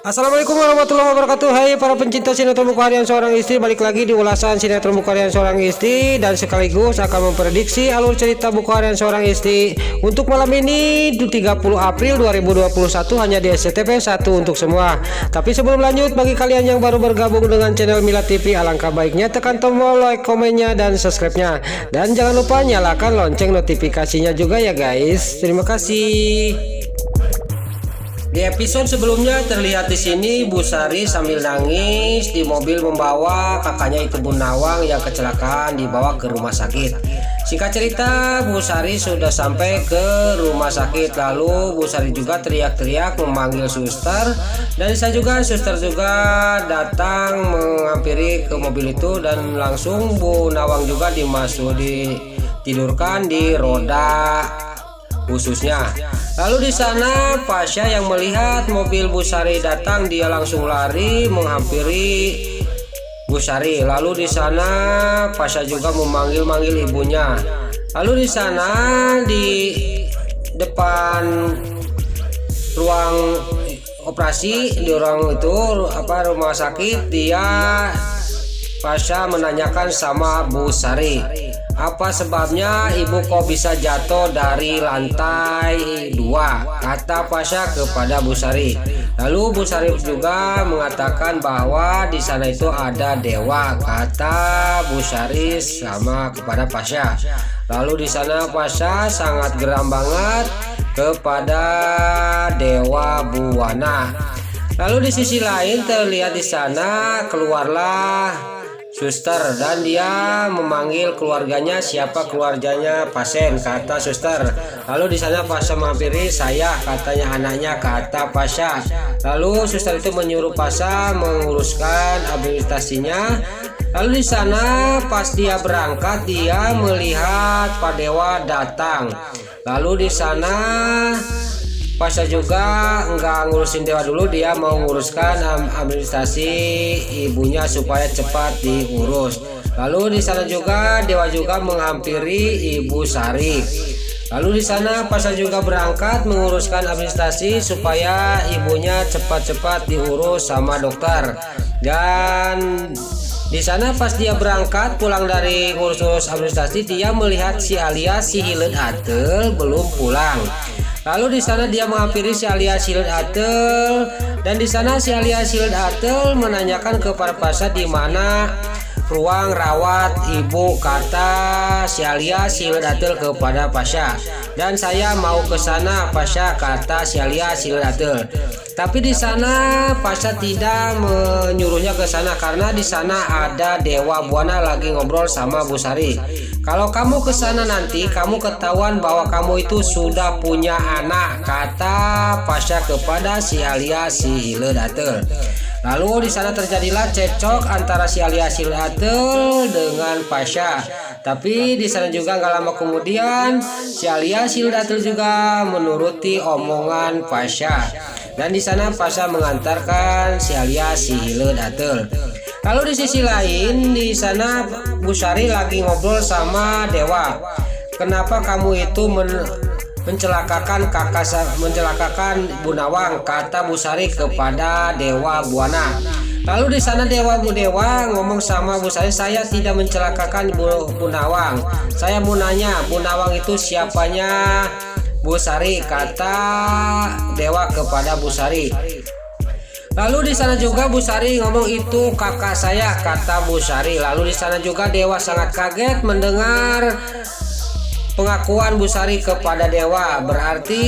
Assalamualaikum warahmatullahi wabarakatuh. Hai para pencinta sinetron buku harian seorang istri, balik lagi di ulasan sinetron buku harian seorang istri dan sekaligus akan memprediksi alur cerita buku harian seorang istri untuk malam ini 30 April 2021 hanya di SCTV 1 untuk semua. Tapi sebelum lanjut, bagi kalian yang baru bergabung dengan channel Mila TV, alangkah baiknya tekan tombol like, komennya, dan subscribe-nya, dan jangan lupa nyalakan lonceng notifikasinya juga ya guys. Terima kasih. Di episode sebelumnya terlihat di sini Bu Sari sambil nangis di mobil membawa kakaknya itu Bu Nawang yang kecelakaan dibawa ke rumah sakit. Singkat cerita, Bu Sari sudah sampai ke rumah sakit. Lalu Bu Sari juga teriak-teriak memanggil suster, dan suster juga datang menghampiri ke mobil itu, dan langsung Bu Nawang juga ditidurkan di roda khususnya. Lalu di sana Pasha yang melihat mobil Bu Sari datang, dia langsung lari menghampiri Bu Sari. Lalu di sana Pasha juga memanggil-manggil ibunya. Lalu di sana di depan ruang operasi, di ruang itu rumah sakit, dia Pasha menanyakan sama Bu Sari, apa sebabnya ibu kok bisa jatuh dari lantai 2? Kata Pasha kepada Bu Sari. Lalu Bu Sari juga mengatakan bahwa di sana itu ada dewa, kata Bu Sari sama kepada Pasha. Lalu di sana Pasha sangat geram banget kepada dewa Buwana. Lalu di sisi lain terlihat di sana keluarlah suster, dan dia memanggil keluarganya. Siapa keluarganya pasien, kata suster. Lalu di sana Pasha menghampiri. Saya, katanya anaknya, kata Pasha. Lalu suster itu menyuruh Pasha menguruskan administrasinya. Lalu di sana pas dia berangkat, dia melihat Pak Dewa datang. Lalu di sana Pasha juga enggak ngurusin Dewa dulu, dia mau nguruskan administrasi ibunya supaya cepat diurus. Lalu di sana juga Dewa juga menghampiri Ibu Sari. Lalu di sana Pasha juga berangkat menguruskan administrasi supaya ibunya cepat-cepat diurus sama dokter. Dan di sana pas dia berangkat pulang dari ngurus-ngurus administrasi, dia melihat si Alia si Hileud Atel belum pulang. Lalu di sana dia menghampiri si Alia Hileud Atel, dan di sana si Alia Hileud Atel menanyakan kepada Pasha di mana ruang rawat ibu, kata si Alia Hileud Atel kepada Pasha. Dan saya mau ke sana Pasha, kata si Alia Hileud Atel. Tapi di sana Pasha tidak menyuruhnya ke sana karena di sana ada Dewa Buwana lagi ngobrol sama Bu Sari. Kalau kamu ke sana nanti kamu ketahuan bahwa kamu itu sudah punya anak, kata Pasha kepada si Alia si Hileud Atel. Lalu di sana terjadilah cekcok antara si Alia Hileud Atel dengan Pasha. Tapi di sana juga gak lama kemudian si Alia Hileud Atel juga menuruti omongan Pasha. Dan di sana Pasha mengantarkan si Alia si Hileud Atel. Lalu di sisi lain di sana Bu Sari lagi ngobrol sama Dewa. Kenapa kamu itu mencelakakan Bu Nawang, kata Bu Sari kepada Dewa Buwana. Lalu di sana Dewa ngomong sama Bu Sari, saya tidak mencelakakan Bu Nawang. Saya mau nanya, Bu Nawang itu siapanya Bu Sari, kata Dewa kepada Bu Sari. Lalu di sana juga Bu Sari ngomong, itu kakak saya, kata Bu Sari. Lalu di sana juga Dewa sangat kaget mendengar pengakuan Bu Sari kepada Dewa. Berarti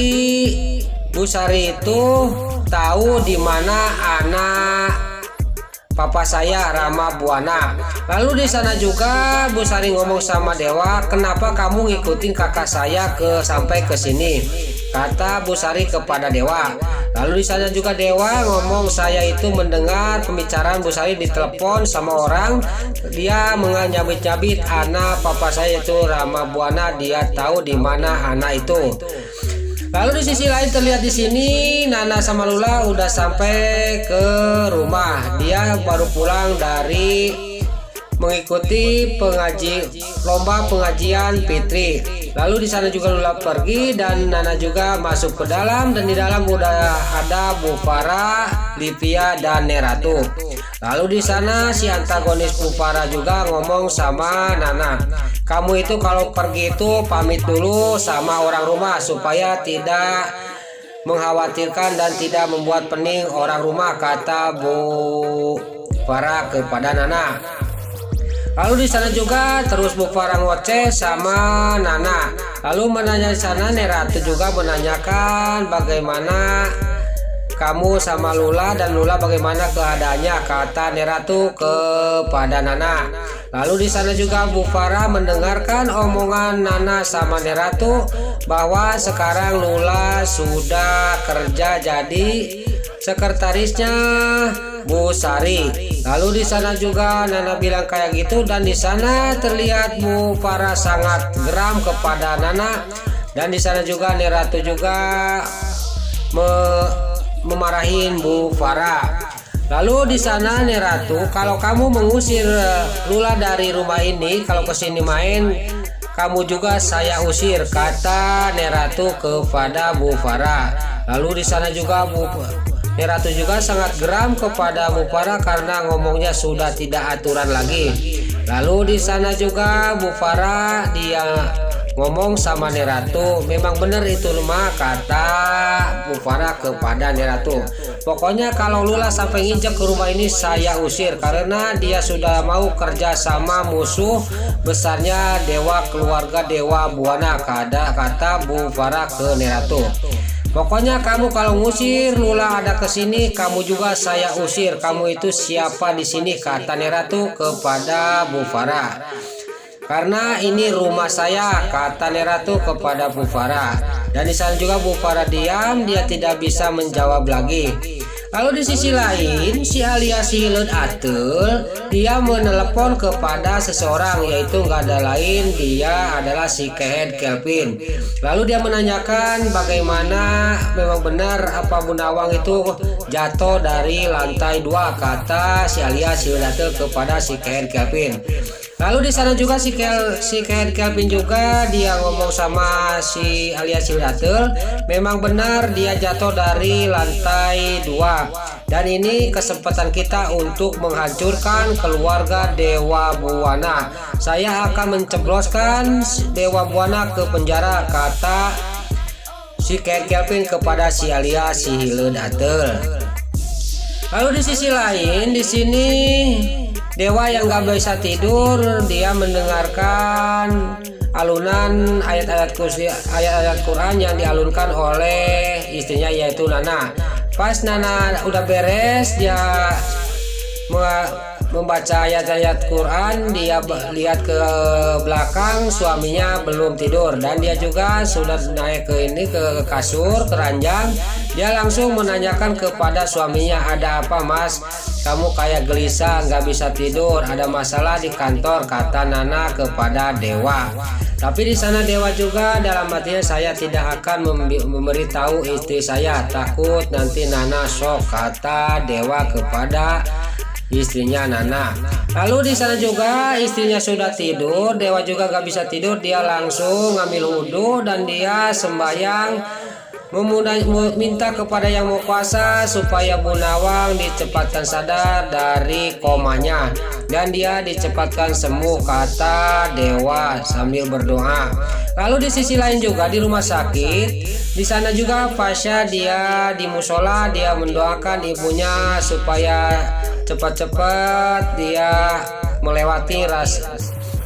Bu Sari itu tahu di mana anak papa saya, Rama Buwana. Lalu di sana juga Bu Sari ngomong sama Dewa, kenapa kamu ngikutin kakak saya sampai ke sini, kata Bu Sari kepada Dewa. Lalu di sana juga Dewa ngomong, saya itu mendengar pembicaraan Bu Sari di telepon sama orang, dia menyabit-nyabit anak papa saya itu Rama Buwana, dia tahu di mana anak itu. Lalu di sisi lain terlihat di sini Nana sama Lula udah sampai ke rumah. Dia baru pulang dari mengikuti lomba pengajian fitri. Lalu di sana juga Lula pergi dan Nana juga masuk ke dalam, dan di dalam udah ada Bu Farah, Livia dan Neratu. Lalu di sana si antagonis Bu Farah juga ngomong sama Nana, kamu itu kalau pergi itu pamit dulu sama orang rumah supaya tidak mengkhawatirkan dan tidak membuat pening orang rumah, kata Bu Farah kepada Nana. Lalu di sana juga terus Bu Farah ngoceh sama Nana. Lalu menanya di sana Neratu juga menanyakan bagaimana kamu sama Lula, dan Lula bagaimana keadaannya, kata Neratu kepada Nana. Lalu di sana juga Bu Farah mendengarkan omongan Nana sama Neratu bahwa sekarang Lula sudah kerja jadi sekretarisnya Bu Sari. Lalu di sana juga Nana bilang kayak gitu, dan di sana terlihat Bu Farah sangat geram kepada Nana, dan di sana juga Neratu juga memarahin Bu Farah. Lalu di sana Neratu, kalau kamu mengusir Lula dari rumah ini, kalau kesini main kamu juga saya usir, kata Neratu kepada Bu Farah. Lalu di sana juga Neratu juga sangat geram kepada Bu Farah karena ngomongnya sudah tidak aturan lagi. Lalu di sana juga Bu Farah dia ngomong sama Neratu, memang benar itu mah, kata Bu Farah kepada Neratu. Pokoknya kalau Lula sampai nginjek ke rumah ini saya usir karena dia sudah mau kerja sama musuh besarnya dewa keluarga Dewa Buana, kata Bu Farah ke Neratu. Pokoknya kamu kalau ngusir Lula ada kesini, kamu juga saya usir. Kamu itu siapa di sini, kata Neratu kepada Bu Farah. Karena ini rumah saya, kata Neratu kepada Bu Farah. Dan di sana juga Bu Farah diam, dia tidak bisa menjawab lagi. Lalu di sisi lain, si Alia si Hileud Ateul dia menelepon kepada seseorang, yaitu nggak ada lain, dia adalah si Kehed Kelvin. Lalu dia menanyakan bagaimana memang benar apa Bu Nawang itu jatuh dari lantai 2, kata si Alia si Hileud Ateul kepada si Kehed Kelvin. Lalu di sana juga si Kehed Kelvin juga dia ngomong sama si Alia si Hileud Ateul, memang benar dia jatuh dari lantai 2. Dan ini kesempatan kita untuk menghancurkan keluarga Dewa Buana. Saya akan mencebloskan Dewa Buana ke penjara, kata si Kehed Kelvin kepada si Alia si Hileud Ateul. Lalu di sisi lain, di sini Dewa yang gak bisa tidur dia mendengarkan alunan ayat-ayat Quran yang dialunkan oleh istrinya yaitu Nana. Pas Nana udah beres dia membaca ayat-ayat Quran, dia lihat ke belakang suaminya belum tidur, dan dia juga sudah naik ke kasur, ke ranjang. Dia langsung menanyakan kepada suaminya, ada apa mas, kamu kayak gelisah nggak bisa tidur, ada masalah di kantor, kata Nana kepada Dewa. Tapi di sana Dewa juga dalam hatinya, saya tidak akan memberitahu istri saya, takut nanti Nana shock, kata Dewa kepada istrinya Nana. Lalu di sana juga istrinya sudah tidur, Dewa juga gak bisa tidur, dia langsung ngambil wudhu dan dia sembahyang minta kepada Yang Maha Kuasa supaya Bu Nawang dicepatkan sadar dari komanya dan dia dicepatkan sembuh, kata Dewa sambil berdoa. Lalu di sisi lain juga di rumah sakit, di sana juga Pasha dia di musola, dia mendoakan ibunya supaya cepat-cepat dia melewati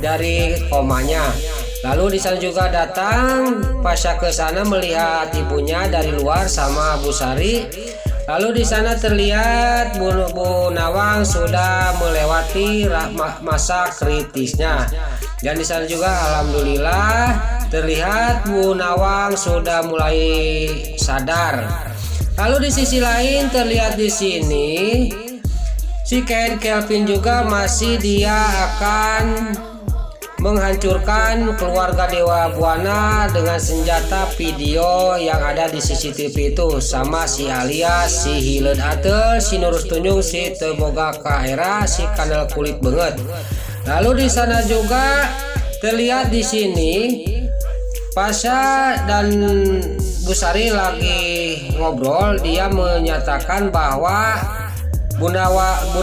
dari komanya. Lalu di sana juga datang Pasha ke sana melihat ibunya dari luar sama Bu Sari. Lalu di sana terlihat Bu Nawang sudah melewati masa kritisnya. Dan di sana juga alhamdulillah terlihat Bu Nawang sudah mulai sadar. Lalu di sisi lain terlihat di sini si Kehed Kelvin juga masih dia akan menghancurkan keluarga Dewa Buana dengan senjata video yang ada di CCTV itu sama si Alia si Hileud Ateul, si Nurus Tunjung, si Teboga Kaera, si Kanal Kulit Banget. Lalu di sana juga terlihat di sini Pasha dan Bu Sari lagi ngobrol. Dia menyatakan bahwa Bu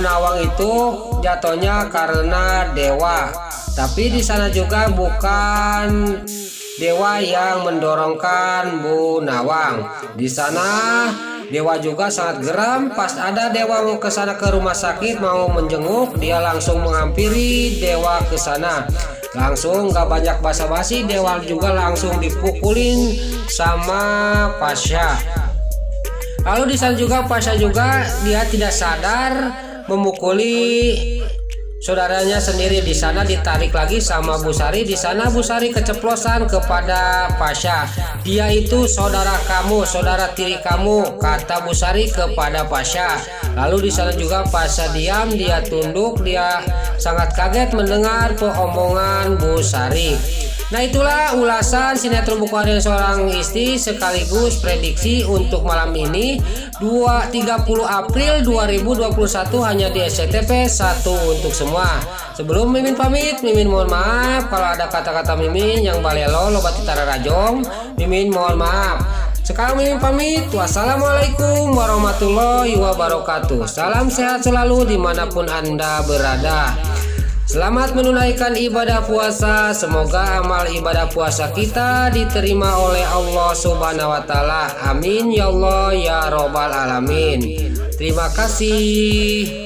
Nawang itu jatuhnya karena dewa, tapi di sana juga bukan dewa yang mendorongkan Bu Nawang. Di sana dewa juga sangat geram. Pas ada dewa mau ke sana ke rumah sakit mau menjenguk, dia langsung menghampiri dewa ke sana. Langsung gak banyak basa-basi, dewa juga langsung dipukulin sama Pasha. Lalu di sana juga Pasha juga dia tidak sadar memukuli saudaranya sendiri. Di sana ditarik lagi sama Bu Sari. Di sana Bu Sari keceplosan kepada Pasha. Dia itu saudara kamu, saudara tiri kamu, kata Bu Sari kepada Pasha. Lalu di sana juga Pasha diam, dia tunduk, dia sangat kaget mendengar omongan Bu Sari. Nah, itulah ulasan sinetron Buku Harian Seorang Istri sekaligus prediksi untuk malam ini 30 April 2021 hanya di SCTV 1 untuk semua. Sebelum Mimin pamit, Mimin mohon maaf kalau ada kata-kata Mimin yang balelo loba titara rajong. Mimin mohon maaf. Sekarang Mimin pamit. Wassalamualaikum warahmatullahi wabarakatuh. Salam sehat selalu dimanapun Anda berada. Selamat menunaikan ibadah puasa. Semoga amal ibadah puasa kita diterima oleh Allah Subhanahu wa Ta'ala. Amin ya Allah ya Robbal Alamin. Terima kasih.